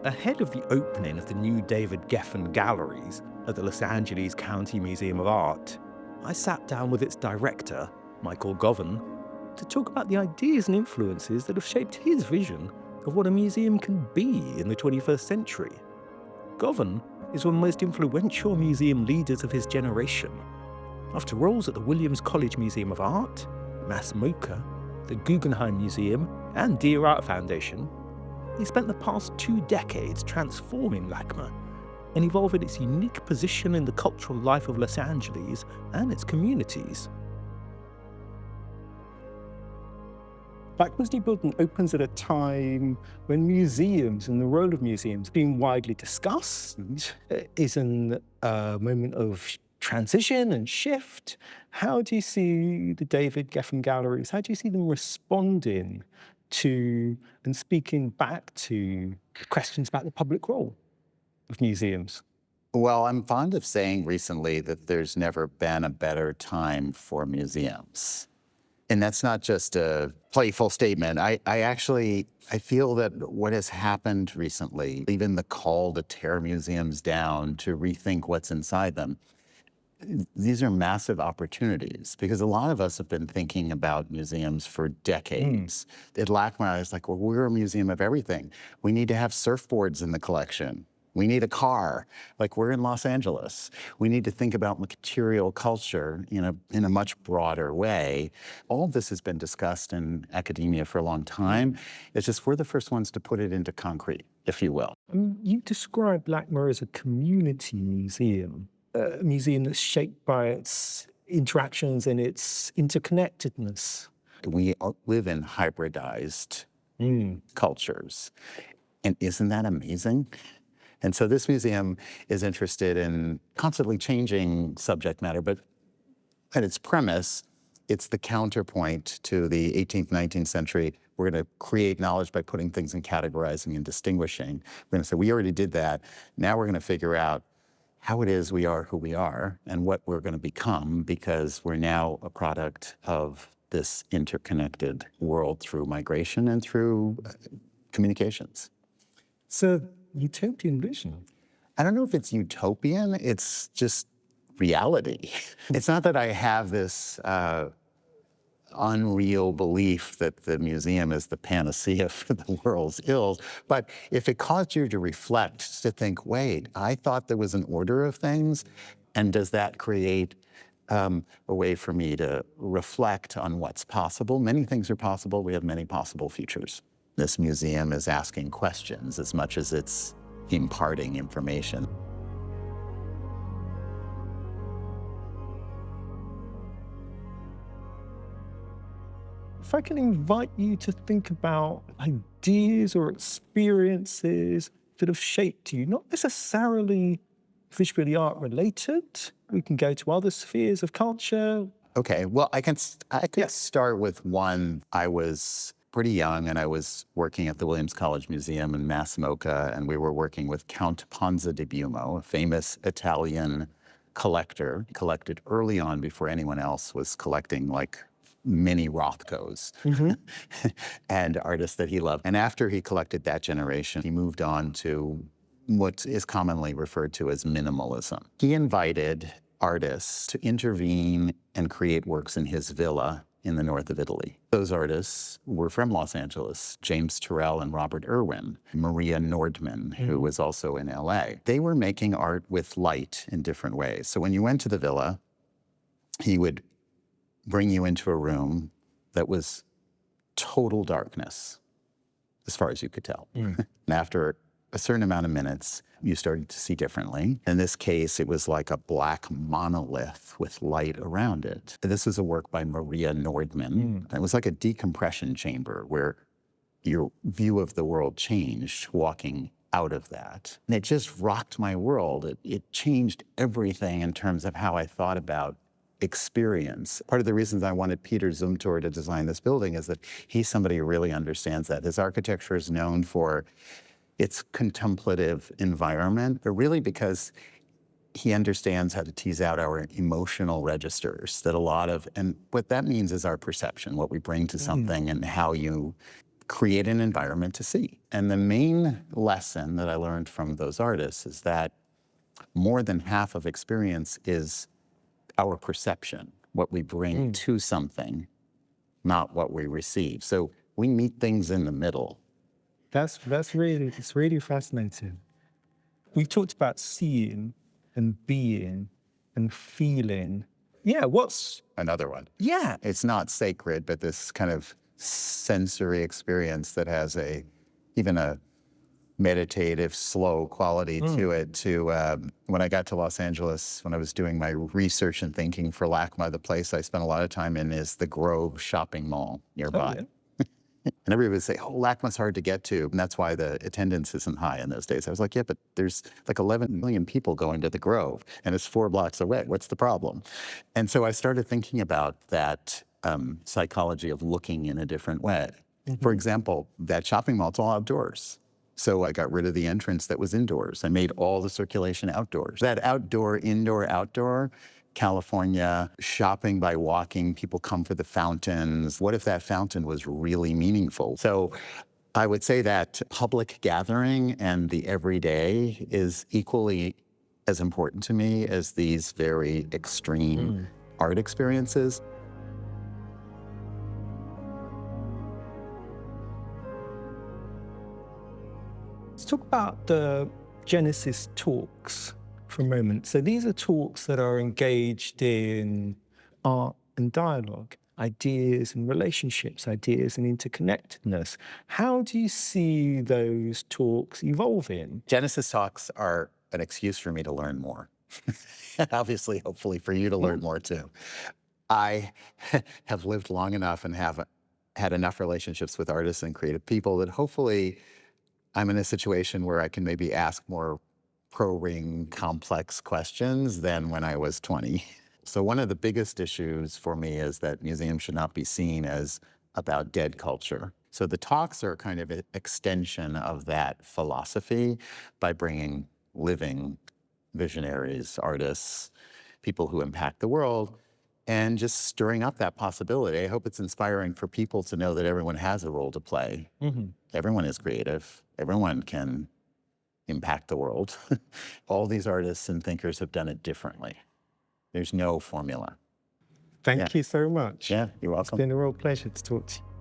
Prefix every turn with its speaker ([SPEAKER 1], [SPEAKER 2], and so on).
[SPEAKER 1] Ahead of the opening of the new David Geffen galleries at the Los Angeles County Museum of Art, I sat down with its director, Michael Govan, to talk about the ideas and influences that have shaped his vision of what a museum can be in the 21st century. Govan is one of the most influential museum leaders of his generation. After roles at the Williams College Museum of Art, Menorca, the Guggenheim Museum, and Dear Art Foundation, he spent the past 2 decades transforming LACMA and evolving its unique position in the cultural life of Los Angeles and its communities.
[SPEAKER 2] LACMA's new building opens at a time when museums and the role of museums being widely discussed, is in a moment of transition and shift. How do you see the David Geffen galleries? How do you see them responding to and speaking back to questions about the public role of museums?
[SPEAKER 3] Well, I'm fond of saying recently that there's never been a better time for museums. And that's not just a playful statement. I feel that what has happened recently, even the call to tear museums down, to rethink what's inside them, these are massive opportunities because a lot of us have been thinking about museums for decades. At LACMA, it's like, well, we're a museum of everything. We need to have surfboards in the collection. We need a car, like we're in Los Angeles. We need to think about material culture in a much broader way. All of this has been discussed in academia for a long time. It's just we're the first ones to put it into concrete, if you will.
[SPEAKER 2] You describe LACMA as a community museum, a museum that's shaped by its interactions and its interconnectedness.
[SPEAKER 3] We live in hybridized cultures. And isn't that amazing? And so this museum is interested in constantly changing subject matter, but at its premise, it's the counterpoint to the 18th, 19th century. We're going to create knowledge by putting things in categorizing and distinguishing. We're going to say, we already did that. Now we're going to figure out how it is we are who we are and what we're going to become because we're now a product of this interconnected world through migration and through communications.
[SPEAKER 2] So, utopian vision.
[SPEAKER 3] I don't know if it's utopian, it's just reality. It's not that I have this unreal belief that the museum is the panacea for the world's ills, but if it caused you to reflect, to think, wait, I thought there was an order of things, and does that create a way for me to reflect on what's possible? Many things are possible. We have many possible futures. This museum is asking questions as much as it's imparting information.
[SPEAKER 2] If I can invite you to think about ideas or experiences that have shaped you, not necessarily visually art related, we can go to other spheres of culture.
[SPEAKER 3] Okay, well, I can start with one. I was pretty young, and I was working at the Williams College Museum in Menorca, and we were working with Count Ponza di Buono, a famous Italian collector, collected early on before anyone else was collecting like mini Rothkos and artists that he loved. And after he collected that generation, he moved on to what is commonly referred to as minimalism. He invited artists to intervene and create works in his villa in the north of Italy. Those artists were from Los Angeles, James Turrell and Robert Irwin, Maria Nordman, who was also in LA. They were making art with light in different ways. So when you went to the villa, he would bring you into a room that was total darkness, as far as you could tell. And after a certain amount of minutes, you started to see differently. In this case, it was like a black monolith with light around it. This is a work by Maria Nordman. It was like a decompression chamber where your view of the world changed walking out of that. And it just rocked my world. It changed everything in terms of how I thought about experience. Part of the reasons I wanted Peter Zumthor to design this building is that he's somebody who really understands that. His architecture is known for its contemplative environment, but really because he understands how to tease out our emotional registers and what that means is our perception, what we bring to something and how you create an environment to see. And the main lesson that I learned from those artists is that more than half of experience is our perception, what we bring to something, not what we receive. So we meet things in the middle.
[SPEAKER 2] It's really fascinating. We've talked about seeing and being and feeling. Yeah, what's
[SPEAKER 3] Another one.
[SPEAKER 2] Yeah.
[SPEAKER 3] It's not sacred, but this kind of sensory experience that has even a meditative, slow quality to it. When I got to Los Angeles, when I was doing my research and thinking for LACMA, the place I spent a lot of time in is the Grove shopping mall nearby.
[SPEAKER 2] Oh, yeah.
[SPEAKER 3] And everybody would say, oh, LACMA's hard to get to. And that's why the attendance isn't high in those days. I was like, yeah, but there's like 11 million people going to the Grove, and it's 4 blocks away. What's the problem? And so I started thinking about that psychology of looking in a different way. For example, that shopping mall, it's all outdoors. So I got rid of the entrance that was indoors. I made all the circulation outdoors. That outdoor, indoor, outdoor, California, shopping by walking, people come for the fountains. What if that fountain was really meaningful? So I would say that public gathering and the everyday is equally as important to me as these very extreme art experiences.
[SPEAKER 2] Let's talk about the Genesis talks for a moment. So these are talks that are engaged in art and dialogue, ideas and relationships, ideas and interconnectedness. How do you see those talks evolving?
[SPEAKER 3] Genesis talks are an excuse for me to learn more. Obviously, hopefully for you to learn more too. I have lived long enough and have had enough relationships with artists and creative people that hopefully I'm in a situation where I can maybe ask more probing, complex questions than when I was 20. So one of the biggest issues for me is that museums should not be seen as about dead culture. So the talks are kind of an extension of that philosophy by bringing living visionaries, artists, people who impact the world, and just stirring up that possibility. I hope it's inspiring for people to know that everyone has a role to play. Everyone is creative. Everyone can impact the world. All these artists and thinkers have done it differently. There's no formula.
[SPEAKER 2] Thank you so much.
[SPEAKER 3] Yeah, you're welcome.
[SPEAKER 2] It's been a real pleasure to talk to you.